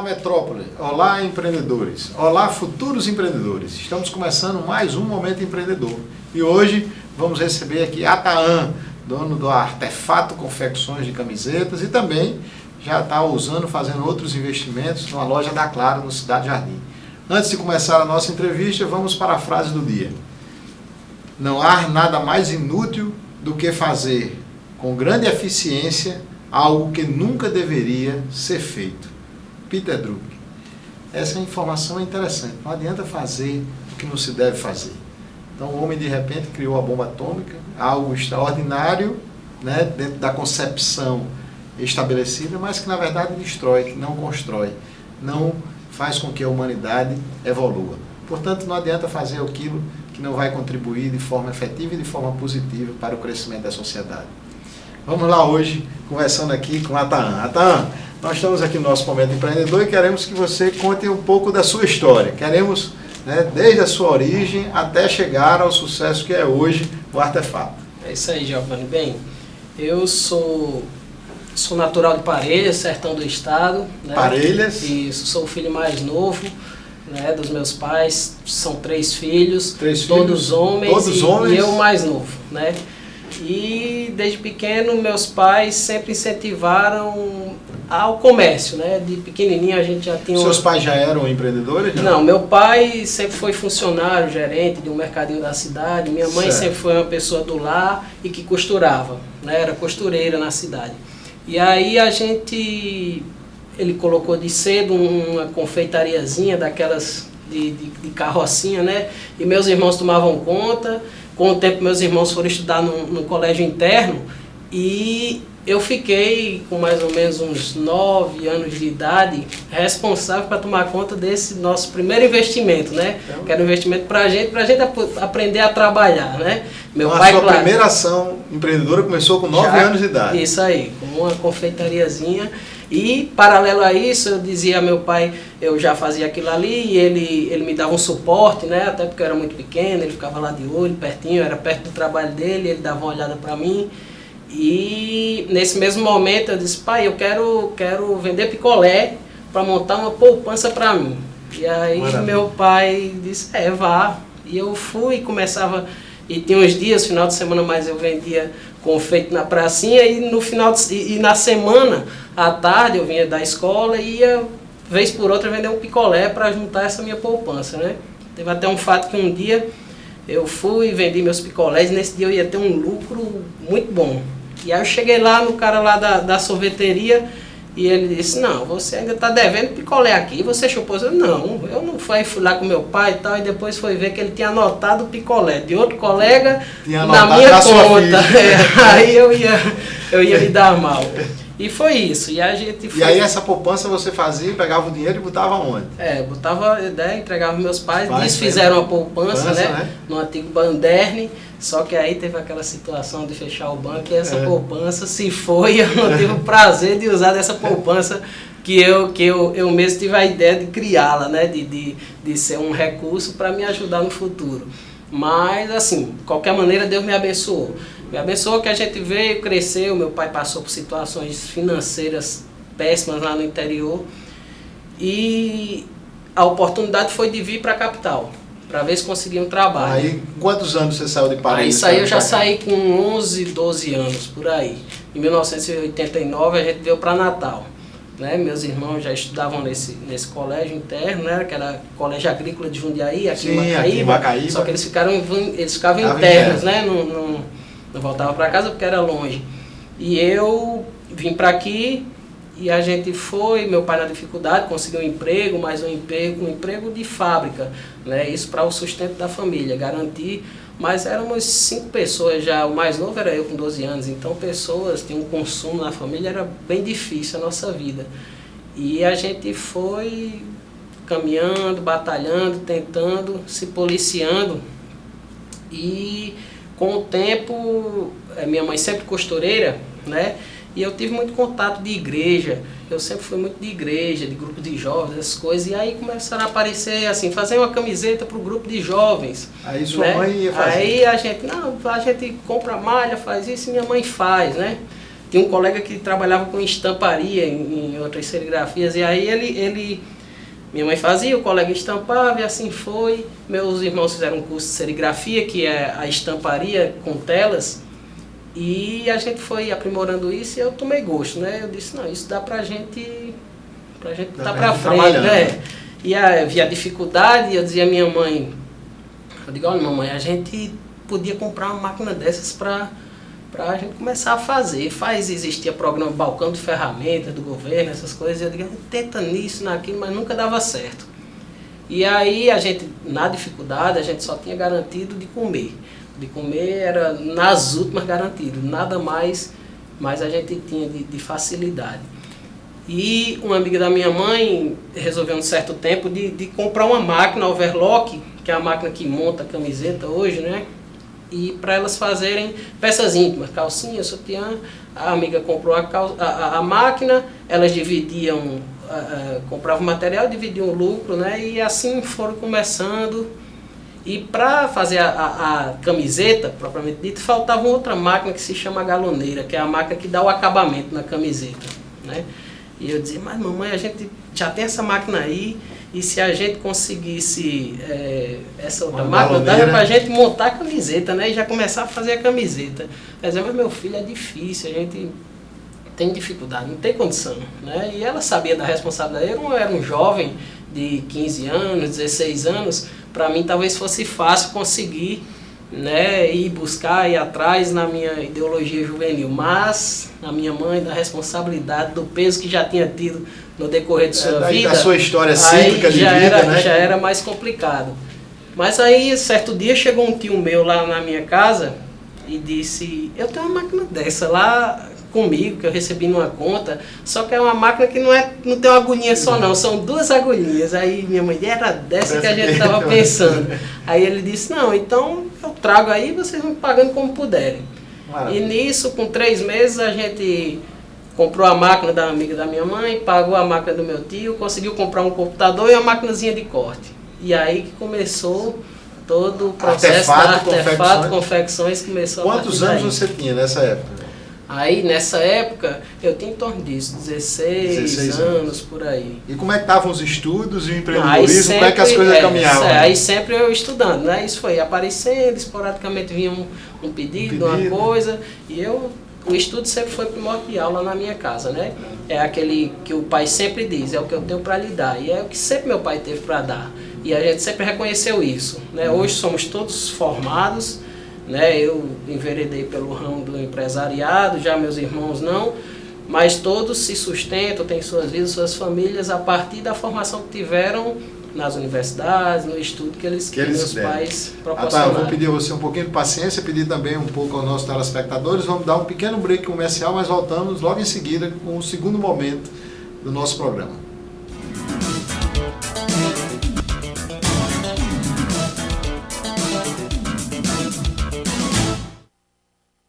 metrópole, olá empreendedores, olá futuros empreendedores. Estamos começando mais um Momento Empreendedor e hoje vamos receber aqui Atahan, dono do Artefato Confecções de Camisetas e também já está fazendo outros investimentos numa loja da Claro no Cidade Jardim. Antes de começar a nossa entrevista, vamos para a frase do dia. Não há nada mais inútil do que fazer com grande eficiência algo que nunca deveria ser feito. Peter Drucker. Essa informação é interessante. Não adianta fazer o que não se deve fazer. Então o homem de repente criou a bomba atômica, algo extraordinário, né, dentro da concepção estabelecida, mas que na verdade destrói, que não constrói, não faz com que a humanidade evolua. Portanto, não adianta fazer aquilo que não vai contribuir de forma efetiva e de forma positiva para o crescimento da sociedade. Vamos lá hoje, conversando aqui com a Atahan. Atahan, nós estamos aqui no nosso Momento Empreendedor e queremos que você conte um pouco da sua história. Queremos, né, desde a sua origem até chegar ao sucesso que é hoje o Artefato. É isso aí, Giovanni. Bem, eu sou natural de Parelhas, sertão do estado. Né? Parelhas? Isso, sou o filho mais novo, né, dos meus pais. São três filhos, todos homens, e eu mais novo, né? E desde pequeno meus pais sempre incentivaram ao comércio, né? De pequenininho a gente já tinha... Seus pais já eram empreendedores? Não, meu pai sempre foi funcionário, gerente de um mercadinho da cidade. Minha mãe sempre foi uma pessoa do lar e que costurava, né? Era costureira na cidade. E aí ele colocou de cedo uma confeitariazinha daquelas de carrocinha, né? E meus irmãos tomavam conta. Com o tempo meus irmãos foram estudar no colégio interno e eu fiquei com mais ou menos uns 9 anos de idade responsável para tomar conta desse nosso primeiro investimento, né? Então, que era um investimento para gente aprender a trabalhar, né? Meu pai, sua primeira ação empreendedora começou com 9 anos de idade. Isso aí, com uma confeitariazinha. E, paralelo a isso, eu dizia a meu pai, eu já fazia aquilo ali, e ele me dava um suporte, né? Até porque eu era muito pequeno, ele ficava lá de olho, pertinho, eu era perto do trabalho dele, ele dava uma olhada para mim. E nesse mesmo momento eu disse, pai, eu quero vender picolé para montar uma poupança para mim. E aí meu pai disse, vá. E eu fui e começava, e tinha uns dias, final de semana, mas eu vendia confeito na pracinha e na semana, à tarde, eu vinha da escola e ia, vez por outra, vender um picolé para juntar essa minha poupança, né? Teve até um fato que um dia eu fui e vendi meus picolés e nesse dia eu ia ter um lucro muito bom. E aí eu cheguei lá no cara lá da sorveteria e ele disse, não, você ainda está devendo picolé aqui, você chupou? Eu fui lá com meu pai e tal, e depois foi ver que ele tinha anotado o picolé de outro colega na minha conta. Aí eu ia me dar mal. E foi isso. E aí essa poupança você fazia, pegava o dinheiro e botava onde? Botava, entregava meus pais, eles fizeram a poupança, né? No antigo Banderne, só que aí teve aquela situação de fechar o banco e essa poupança se foi, eu não tive o prazer de usar dessa poupança que eu mesmo tive a ideia de criá-la, né? De ser um recurso para me ajudar no futuro. Mas assim, de qualquer maneira Deus me abençoou. Me abençoou que a gente veio, cresceu, meu pai passou por situações financeiras péssimas lá no interior e a oportunidade foi de vir para a capital, para ver se conseguia um trabalho. Aí, quantos anos você saiu de Parelhas? Aí eu já saí com 11, 12 anos, por aí. Em 1989 a gente veio para Natal. Né? Meus irmãos já estudavam nesse colégio interno, né? Que era Colégio Agrícola de Jundiaí, aqui em Macaíba. Só que eles ficavam internos, né? Não voltava para casa porque era longe. E eu vim para aqui e a gente foi, meu pai na dificuldade, conseguiu um emprego, mas um emprego de fábrica, né? Isso para o sustento da família, garantir. Mas éramos 5 pessoas já, o mais novo era eu com 12 anos, então pessoas, tinham um consumo na família, era bem difícil a nossa vida. E a gente foi caminhando, batalhando, tentando, se policiando e com o tempo, minha mãe sempre costureira, né? E eu tive muito contato de igreja, eu sempre fui muito de igreja, de grupo de jovens, essas coisas, e aí começaram a aparecer assim, fazer uma camiseta para o grupo de jovens. Aí sua mãe ia fazer? Aí a gente compra malha, faz isso e minha mãe faz, né? tinha um colega que trabalhava com estamparia em outras serigrafias, e aí minha mãe fazia, o colega estampava e assim foi. Meus irmãos fizeram um curso de serigrafia, que é a estamparia com telas, e a gente foi aprimorando isso e eu tomei gosto, né? Eu disse, não, isso dá pra gente tá pra frente, né? E havia dificuldade, e eu dizia à minha mãe, eu digo, olha mamãe, a gente podia comprar uma máquina dessas para a gente começar a fazer. Existia programa balcão de ferramentas do governo, essas coisas, e eu digo, tenta nisso, naquilo, mas nunca dava certo. E aí a gente, na dificuldade, a gente só tinha garantido de comer. De comer era nas últimas garantido, nada mais, mas a gente tinha de facilidade. E uma amiga da minha mãe resolveu um certo tempo de comprar uma máquina overlock, que é a máquina que monta a camiseta hoje, né? E para elas fazerem peças íntimas, calcinha, sutiã. A amiga comprou a máquina, elas dividiam, compravam material e dividiam o lucro, né? E assim foram começando. E para fazer a camiseta, propriamente dito, faltava outra máquina que se chama galoneira, que é a máquina que dá o acabamento na camiseta, né? E eu dizia, mas mamãe, a gente já tem essa máquina aí, e se a gente conseguisse essa outra máquina, dava pra gente montar a camiseta, né? E já começar a fazer a camiseta. Quer dizer, mas meu filho, é difícil, a gente tem dificuldade, não tem condição, né? E ela sabia da responsabilidade. Eu era um jovem de 15 anos, 16 anos, para mim talvez fosse fácil conseguir, né, ir buscar, ir atrás na minha ideologia juvenil, mas a minha mãe, da responsabilidade, do peso que já tinha tido no decorrer de sua vida, da sua história cíclica de vida, né? Já era mais complicado. Mas aí, certo dia, chegou um tio meu lá na minha casa e disse, eu tenho uma máquina dessa lá comigo, que eu recebi numa conta, só que é uma máquina que não tem uma agulhinha só não, são 2 agulhinhas. Aí minha mãe, era dessa que a gente estava pensando. Aí ele disse, não, então eu trago aí, vocês vão pagando como puderem. Maravilha. E nisso, com 3 meses, a gente comprou a máquina da amiga da minha mãe, pagou a máquina do meu tio, conseguiu comprar um computador e uma maquinazinha de corte. E aí que começou todo o processo da Artefato Confecções. Começou. Quantos anos você tinha nessa época? Aí, nessa época, eu tinha em torno disso, 16 anos, por aí. E como é que estavam os estudos e o empreendedorismo? Sempre, como é que as coisas caminhavam? Aí sempre eu estudando, né? Isso foi aparecendo, esporadicamente vinha um pedido, uma coisa, e o estudo sempre foi primordial lá na minha casa, né? É aquele que o pai sempre diz, é o que eu tenho para lhe dar, e é o que sempre meu pai teve para dar. E a gente sempre reconheceu isso, né? Hoje somos todos formados, né? Eu enveredei pelo ramo do empresariado, já meus irmãos não, mas todos se sustentam, têm suas vidas, suas famílias, a partir da formação que tiveram nas universidades, no estudo que meus pais proporcionaram. Vou pedir a você um pouquinho de paciência, pedir também um pouco aos nossos telespectadores, vamos dar um pequeno break comercial, mas voltamos logo em seguida com o segundo momento do nosso programa.